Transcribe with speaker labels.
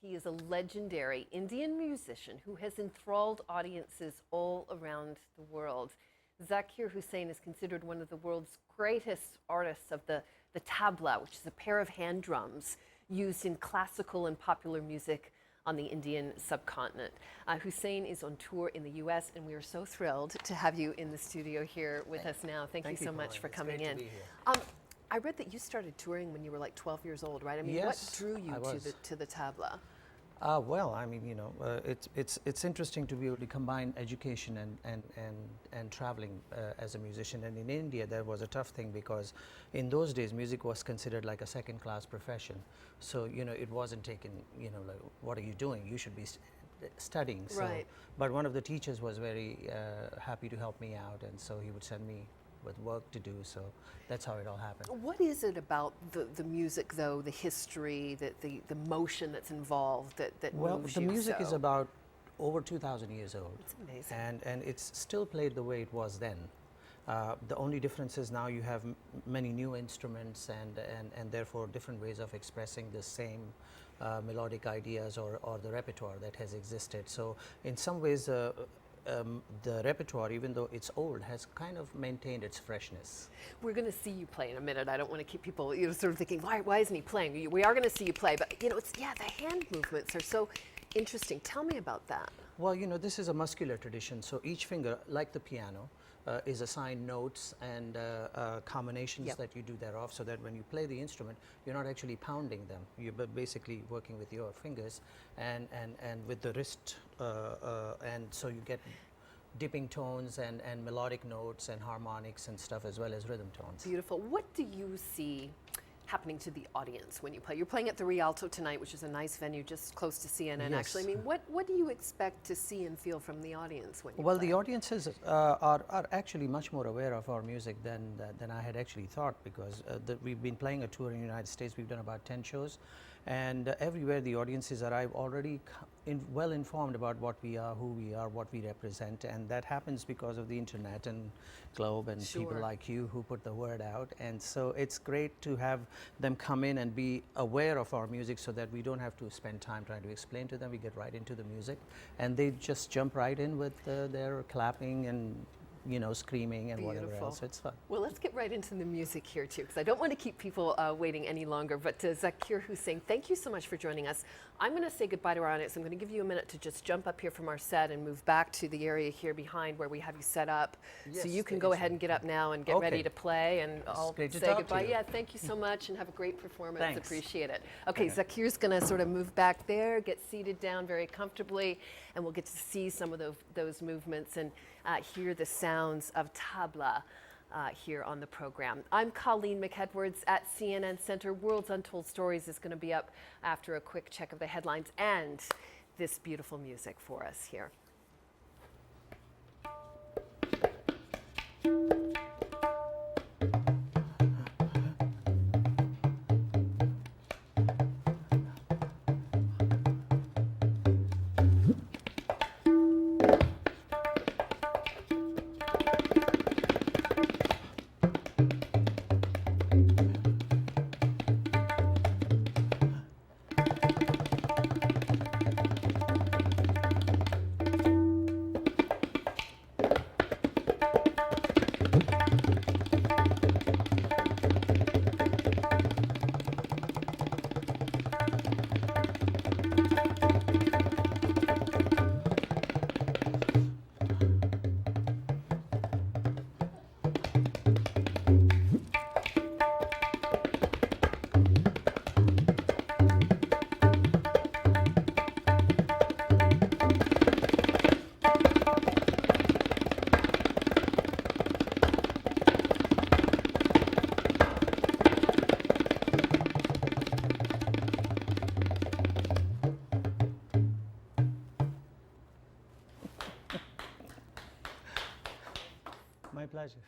Speaker 1: He is a legendary Indian musician who has enthralled audiences all around the world. Zakir Hussain is considered one of the world's greatest artists of the tabla, which is a pair of hand drums used in classical and popular music on the Indian subcontinent. Hussain is on tour in the US, and we are so thrilled to have you in the studio here with us now. Thank you so much for coming in.
Speaker 2: It's great to be here.
Speaker 1: I read that you started touring when you were like 12 years old, right? I mean,
Speaker 2: Yes,
Speaker 1: what drew you to the tabla?
Speaker 2: Well, I mean, it's interesting to be able to combine education and traveling as a musician. And in India, there was a tough thing because in those days, music was considered like a second-class profession. So, it wasn't taken, like, what are you doing? You should be studying. So,
Speaker 1: right.
Speaker 2: But one of the teachers was very happy to help me out, and so he would send me with work to do, so that's how it all happened.
Speaker 1: What is it about the music, though, the history, the motion that's involved that moves
Speaker 2: the
Speaker 1: you
Speaker 2: music
Speaker 1: so?
Speaker 2: is about over 2,000 years old.
Speaker 1: It's amazing.
Speaker 2: And it's still played the way it was then. The only difference is now you have many new instruments and therefore different ways of expressing the same melodic ideas or the repertoire that has existed. So in some ways, the repertoire, even though it's old, has kind of maintained its freshness.
Speaker 1: We're going to see you play in a minute. I don't want to keep people, sort of thinking, why isn't he playing? We are going to see you play, but it's the hand movements are so interesting. Tell me about that.
Speaker 2: Well, this is a muscular tradition. So each finger, like the piano, is assigned notes and combinations that you do thereof, so that when you play the instrument, you're not actually pounding them. You're basically working with your fingers and with the wrist, and so you get dipping tones and melodic notes and harmonics and stuff, as well as rhythm tones.
Speaker 1: Beautiful. What do you see happening to the audience when you play? You're playing at the Rialto tonight, which is a nice venue just close to CNN.
Speaker 2: Yes.
Speaker 1: Actually, I mean, what do you expect to see and feel from the audience when you
Speaker 2: Well,
Speaker 1: play?
Speaker 2: the audiences are actually much more aware of our music than I had actually thought, because we've been playing a tour in the United States. We've done about 10 shows, and everywhere the audiences arrive already well informed about what we are, who we are, what we represent, and that happens because of the internet and globe and people like you who put the word out. And so it's great to have them come in and be aware of our music, so that we don't have to spend time trying to explain to them. We get right into the music, and they just jump right in with their clapping and screaming and whatever else. So it's fun.
Speaker 1: Well, let's get right into the music here too, because I don't want to keep people waiting any longer. But Zakir Hussain, thank you so much for joining us. I'm going to say goodbye to our audience. I'm going to give you a minute to just jump up here from our set and move back to the area here behind where we have you set up.
Speaker 2: Yes,
Speaker 1: so you can go ahead and get up now and get ready to play, and I'll say goodbye. Yeah, thank you so much, and have a great performance.
Speaker 2: Thanks.
Speaker 1: Appreciate it. Okay, Zakir's going to sort of move back there, get seated down very comfortably, and we'll get to see some of those movements and hear the sounds of tabla here on the program. I'm Colleen McEdwards at CNN Center. World's Untold Stories is going to be up after a quick check of the headlines and this beautiful music for us here.
Speaker 2: My pleasure.